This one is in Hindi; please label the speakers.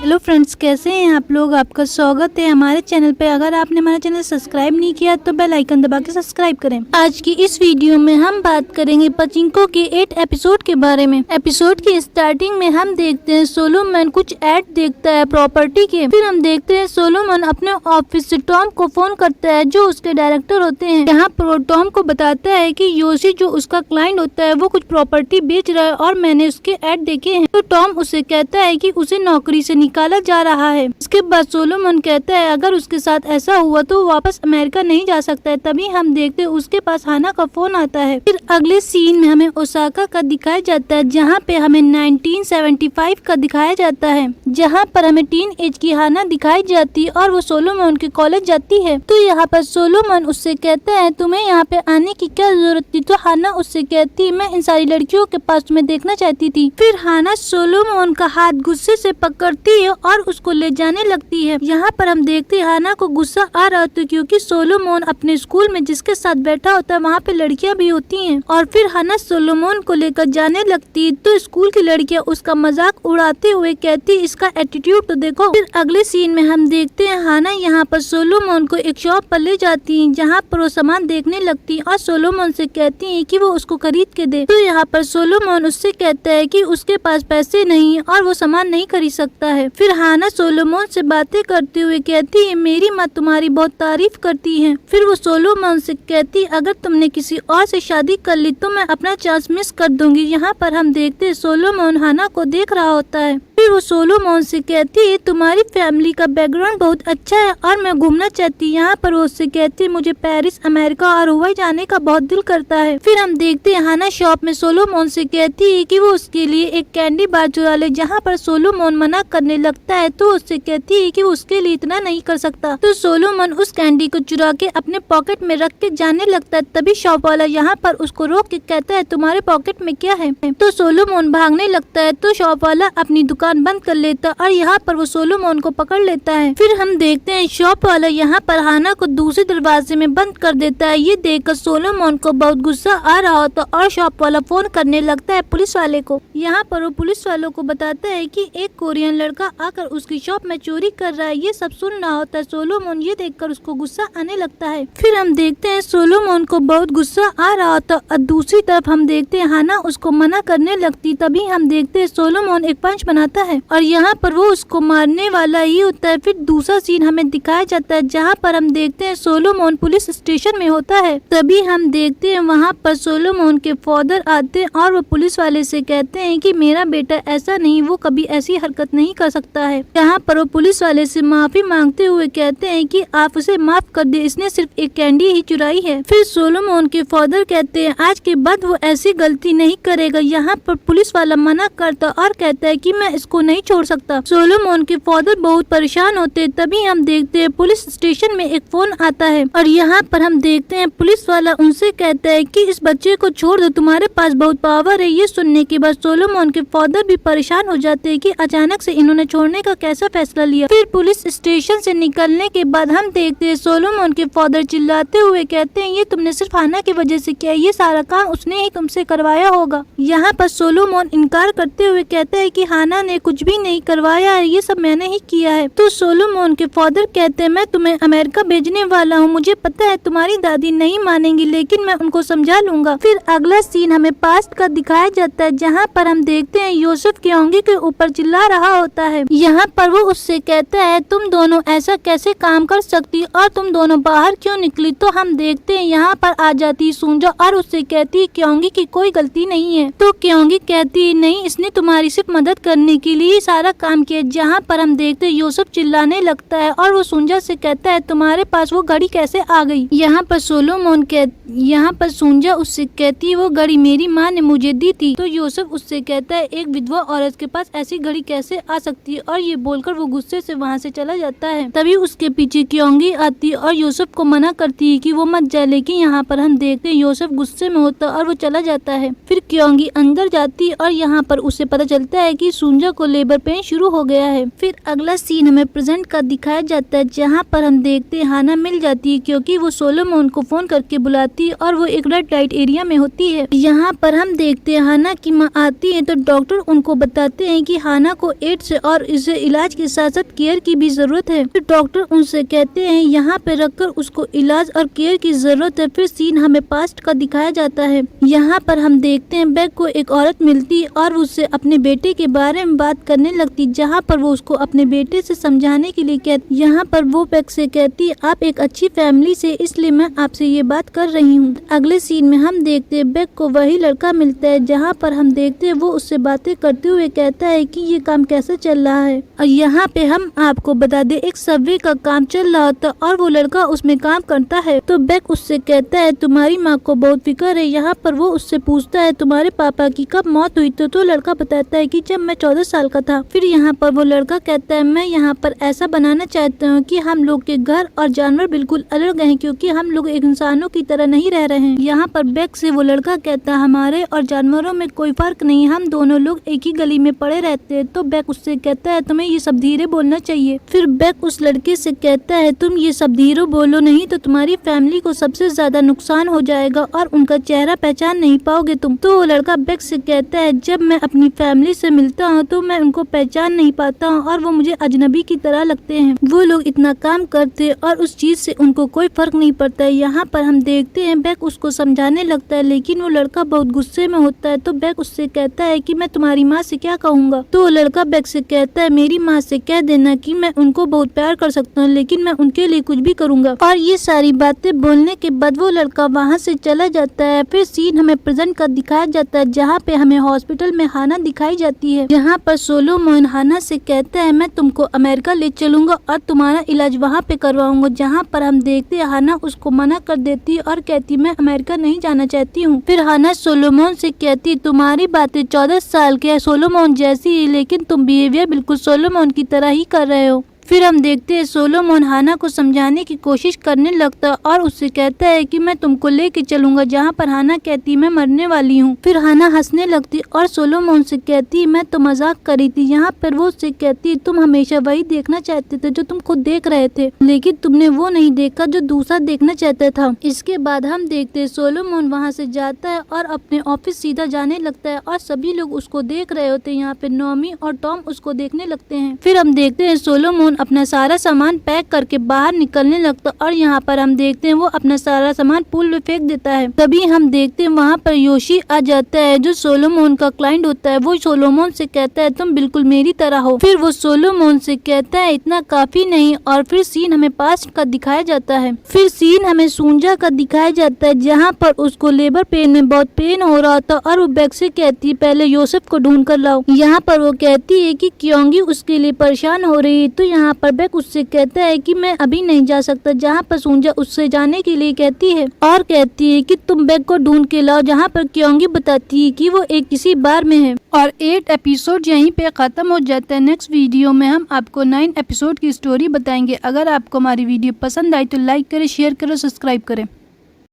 Speaker 1: हेलो फ्रेंड्स, कैसे हैं आप लोग। आपका स्वागत है हमारे चैनल पे। अगर आपने हमारा चैनल सब्सक्राइब नहीं किया तो बेल आइकन दबा के सब्सक्राइब करें। आज की इस वीडियो में हम बात करेंगे पचिंको के 8 एपिसोड के बारे में। एपिसोड की स्टार्टिंग में हम देखते हैं सोलोमन कुछ ऐड देखता है प्रॉपर्टी के। फिर हम देखते हैं सोलोमन अपने ऑफिस से टॉम को फोन करता है जो उसके डायरेक्टर होते हैं। यहाँ पर वो टॉम को बताता है कि योशी जो उसका क्लाइंट होता है वो कुछ प्रॉपर्टी बेच रहा है और मैंने उसके ऐड देखे हैं। तो टॉम उसे कहता है कि उसे नौकरी से निकाला जा रहा है। इसके बाद सोलोमन कहता है अगर उसके साथ ऐसा हुआ तो वो वापस अमेरिका नहीं जा सकता है। तभी हम देखते हैं उसके पास हाना का फोन आता है। फिर अगले सीन में हमें ओसाका का दिखाया जाता है जहाँ पे हमें 1975 का दिखाया जाता है, जहाँ पर हमें टीन एज की हाना दिखाई जाती है और वो सोलोमन के कॉलेज जाती है। तो यहाँ पर सोलोमन उससे कहता है तुम्हें यहाँ पे आने की क्या जरूरत थी। तो हाना उससे कहती है मैं इन सारी लड़कियों के पास तुम्हें देखना चाहती थी। फिर हाना सोलोमन का हाथ गुस्से से पकड़ती है और उसको ले जाने लगती है। यहाँ पर हम देखते हैं हाना को गुस्सा आ रहा होता है क्योंकि सोलोमन अपने स्कूल में जिसके साथ बैठा होता है वहाँ पे लड़कियाँ भी होती हैं। और फिर हाना सोलोमन को लेकर जाने लगती है तो स्कूल की लड़कियाँ उसका मजाक उड़ाते हुए कहती इसका एटीट्यूड तो देखो। फिर अगले सीन में हम देखते हैं हाना यहाँ पर सोलोमन को एक शॉप पर ले जाती है जहाँ पर वो सामान देखने लगती है और सोलोमन से कहती है कि वो उसको खरीद के दे। तो यहाँ पर सोलोमन उससे कहता है कि उसके पास पैसे नहीं और वो सामान नहीं खरीद सकता है। फिर हाना सोलोमन से बातें करते हुए कहती है मेरी माँ तुम्हारी बहुत तारीफ करती है। फिर वो सोलोमन से कहती अगर तुमने किसी और से शादी कर ली तो मैं अपना चांस मिस कर दूंगी। यहाँ पर हम देखते हैं सोलोमन हाना को देख रहा होता है। फिर वो सोलोमन से कहती है तुम्हारी फैमिली का बैकग्राउंड बहुत अच्छा है और मैं घूमना चाहती। यहाँ पर वो उससे कहती है मुझे पेरिस, अमेरिका और हवाई जाने का बहुत दिल करता है। फिर हम देखते हैं हाना शॉप में सोलोमन से कहती है कि वो उसके लिए एक कैंडी बार चुरा ले। जहाँ पर सोलोमन मना करने लगता है तो उससे कहती है कि वो उसके लिए इतना नहीं कर सकता। तो सोलोमन उस कैंडी को चुरा के अपने पॉकेट में रख के जाने लगता है। तभी शॉप वाला यहाँ पर उसको रोक के कहता है तुम्हारे पॉकेट में क्या है। तो सोलोमन भागने लगता है तो शॉप वाला अपनी दुकान बंद कर लेता और यहाँ पर वो सोलोमन को पकड़ लेता है। फिर हम देखते हैं शॉप वाला यहाँ पर हाना को दूसरे दरवाजे में बंद कर देता है। ये देखकर सोलोमन को बहुत गुस्सा आ रहा होता और शॉप वाला फोन करने लगता है पुलिस वाले को। यहाँ पर वो पुलिस वालों को बताता है कि एक कोरियन लड़का आकर उसकी शॉप में चोरी कर रहा है। ये सब सुन रहा होता है सोलोमन। ये देखकर उसको गुस्सा आने लगता है। फिर हम देखते हैं सोलोमन को बहुत गुस्सा आ रहा होता और दूसरी तरफ हम देखते हैं हाना उसको मना करने लगती। तभी हम देखते हैं सोलोमन एक पंच बनाता है और यहाँ पर वो उसको मारने वाला ही होता है। फिर दूसरा सीन हमें दिखाया जाता है जहाँ पर हम देखते हैं सोलोमन पुलिस स्टेशन में होता है। तभी हम देखते हैं वहाँ पर सोलोमन के फादर आते हैं और वो पुलिस वाले से कहते हैं कि मेरा बेटा ऐसा नहीं, वो कभी ऐसी हरकत नहीं कर सकता है। यहाँ पर वो पुलिस वाले से माफी मांगते हुए कहते हैं कि आप उसे माफ कर दे, इसने सिर्फ एक कैंडी ही चुराई है। फिर सोलोमन के फादर कहते हैं आज के बाद वो ऐसी गलती नहीं करेगा। यहाँ पर पुलिस वाला मना करता और कहता है कि मैं इसको नहीं छोड़ सकता। सोलोमन के फादर बहुत परेशान होते। तभी हम देखते हैं पुलिस स्टेशन में एक फोन आता है और यहाँ पर हम देखते हैं पुलिस वाला उनसे कहता है कि इस बच्चे को छोड़ दो, तुम्हारे पास बहुत पावर है। ये सुनने के बाद सोलोमन के फादर भी परेशान हो जाते हैं कि अचानक से इन्होंने छोड़ने का कैसा फैसला लिया। फिर पुलिस स्टेशन से निकलने के बाद हम देखते हैं सोलोमन के फादर चिल्लाते हुए कहते हैं ये तुमने सिर्फ हाना की वजह से किया, ये सारा काम उसने ही तुमसे करवाया होगा। यहाँ पर सोलोमन इनकार करते हुए कहता है कि हाना ने कुछ भी नहीं करवाया है, ये सब मैंने ही किया है। तो सोलोमन के फादर कहते हैं मैं तुम्हें अमेरिका भेजने वाला हूँ, मुझे पता है तुम्हारी दादी नहीं मानेंगी लेकिन मैं उनको समझा लूंगा। फिर अगला सीन हमें पास्ट का दिखाया जाता है जहाँ पर हम देखते हैं योसेफ क्योंगी के ऊपर चिल्ला रहा होता है। यहाँ पर वो उससे कहता है तुम दोनों ऐसा कैसे काम कर सकती और तुम दोनों बाहर क्यों निकली। तो हम देखते हैं यहाँ पर आ जाती सुंजा और उससे कहती है क्योंगी की कोई गलती नहीं है। तो क्योंगी कहती है नहीं, इसने तुम्हारी सिर्फ मदद करने के लिए सारा काम किया। जहाँ पर हम देखते हैं योसेफ चिल्लाने लगता है और वो सुंजा से कहता है तुम्हारे पास वो घड़ी कैसे आ गई। यहाँ पर सुंजा उससे कहती है वो घड़ी मेरी माँ ने मुझे दी थी। तो योसेफ उससे कहता है एक विधवा औरत के पास ऐसी घड़ी कैसे आ सकती है और ये बोलकर वो गुस्से से वहाँ से चला जाता है। तभी उसके पीछे क्योंगी आती है और योसेफ को मना करती है कि वो मत जाए, लेकिन यहाँ पर हम देखते हैं योसेफ गुस्से में होता और वो चला जाता है। फिर क्योंगी अंदर जाती है और यहाँ पर उसे पता चलता है कि सुंजा को लेबर पेन शुरू हो गया है। फिर अगला सीन हमें प्रेजेंट का दिखाया जाता है, जहाँ पर हम देखते हैं हाना मिल जाती है क्योंकि वो सोलोमन को फोन करके बुलाती है और वो एक रेड लाइट एरिया में होती है। यहाँ पर हम देखते हैं हाना की माँ आती है तो डॉक्टर उनको बताते हैं कि हाना को एड्स है और इसे इलाज के साथ साथ केयर की भी जरूरत है। फिर डॉक्टर उनसे कहते हैं यहाँ पे रखकर उसको इलाज और केयर की जरूरत है। फिर सीन हमें पास्ट का दिखाया जाता है। यहाँ पर हम देखते हैं बेक को एक औरत मिलती और उससे अपने बेटे के बारे में बात करने लगती, जहाँ पर वो उसको अपने बेटे से समझाने के लिए कहती। यहाँ पर वो बेक से कहती आप एक अच्छी फैमिली से, इसलिए मैं आपसे ये बात कर रही हूँ। अगले सीन में हम देखते हैं बेक को वही लड़का मिलता है, जहाँ पर हम देखते हैं वो उससे बातें करते हुए कहता है कि ये काम कैसे चल रहा है। और यहाँ पे हम आपको बता दें एक सबवे का काम चल रहा था और वो लड़का उसमें काम करता है। तो बेक उससे कहता है तुम्हारी माँ को बहुत फिक्र है। यहाँ पर वो उससे पूछता है तुम्हारे पापा की कब मौत हुई, तो लड़का बताता है कि जब मैं 14 साल का था। फिर यहाँ पर वो लड़का कहता है मैं यहाँ पर ऐसा बनाना चाहता हूँ कि हम लोग के घर और जानवर बिल्कुल अलग हैं, क्योंकि हम लोग एक इंसानों की तरह नहीं रह रहे हैं। यहाँ पर बेक से वो लड़का कहता है हमारे और जानवरों में कोई फर्क नहीं, हम दोनों लोग एक ही गली में पड़े रहते हैं। तो बेक उससे कहता है तुम्हें ये सब धीरे बोलना चाहिए। फिर बेक उस लड़के से कहता है तुम ये सब धीरे बोलो नहीं तो तुम्हारी फैमिली को सबसे ज्यादा नुकसान हो जाएगा और उनका चेहरा पहचान नहीं पाओगे तुम। तो वो लड़का बेक से कहता है जब मैं अपनी फैमिली से मिलता हूँ तो मैं उनको पहचान नहीं पाता हूँ और वो मुझे अजनबी की तरह लगते हैं। वो लोग इतना काम करते हैं और उस चीज से उनको कोई फर्क नहीं पड़ता है। यहाँ पर हम देखते हैं बेक उसको समझाने लगता है, लेकिन वो लड़का बहुत गुस्से में होता है। तो बेक उससे कहता है कि मैं तुम्हारी माँ से क्या कहूँगा। तो वो लड़का बेक से कहता है मेरी माँ से कह देना कि मैं उनको बहुत प्यार कर सकता हूँ, लेकिन मैं उनके लिए कुछ भी करूँगा। और ये सारी बातें बोलने के बाद वो लड़का वहाँ से चला जाता है। फिर सीन हमें प्रेजेंट का दिखाया जाता है, जहाँ पे हमें हॉस्पिटल में हाना दिखाई जाती है। यहाँ पर सोलोमन हाना से कहता है मैं तुमको अमेरिका ले चलूंगा और तुम्हारा इलाज वहाँ पे करवाऊंगा। जहाँ पर हम देखते हैं हाना उसको मना कर देती है और कहती मैं अमेरिका नहीं जाना चाहती हूँ। फिर हाना सोलोमन से कहती तुम्हारी बातें 14 साल के सोलोमन जैसी है, लेकिन तुम बिहेवियर बिल्कुल सोलोमन की तरह ही कर रहे हो। फिर हम देखते हैं सोलोमन हाना को समझाने की कोशिश करने लगता है और उससे कहता है कि मैं तुमको लेके चलूंगा, जहाँ पर हाना कहती मैं मरने वाली हूँ। फिर हाना हंसने लगती और सोलोमन से कहती मैं तो मजाक करी थी। यहाँ पर वो उससे कहती तुम हमेशा वही देखना चाहते थे जो तुम खुद देख रहे थे, लेकिन तुमने वो नहीं देखा जो दूसरा देखना चाहता था। इसके बाद हम देखते हैं सोलोमन वहाँ से जाता है और अपने ऑफिस सीधा जाने लगता है और सभी लोग उसको देख रहे होते हैं। यहाँ पे नोमी और टॉम उसको देखने लगते हैं। फिर हम देखते हैं सोलोमन अपना सारा सामान पैक करके बाहर निकलने लगता और यहाँ पर हम देखते हैं वो अपना सारा सामान पूल में फेंक देता है। तभी हम देखते हैं वहाँ पर योशी आ जाता है जो सोलोमन का क्लाइंट होता है। वो सोलोमन से कहता है तुम बिल्कुल मेरी तरह हो। फिर वो सोलोमन से कहता है इतना काफी नहीं। और फिर सीन हमें पास्ट का दिखाया जाता है। फिर सीन हमें सूंजा का दिखाया जाता है, जहाँ पर उसको लेबर पेन में बहुत पेन हो रहा था और वो बेक से कहती है पहले योसेफ को ढूंढ कर लाओ। यहाँ पर वो कहती है कि क्योंकि उसके लिए परेशान हो रही है। तो यहाँ पर बेक उससे कहता है कि मैं अभी नहीं जा सकता, जहाँ पर सूंजा उससे जाने के लिए कहती है और कहती है कि तुम बेक को ढूंढ के लाओ। जहाँ पर क्योंकि बताती है कि वो एक किसी बार में है। और 8 एपिसोड यहीं पे खत्म हो जाता है। नेक्स्ट वीडियो में हम आपको 9 एपिसोड की स्टोरी बताएंगे। अगर आपको हमारी वीडियो पसंद आई तो लाइक करें, शेयर करें, सब्सक्राइब करें।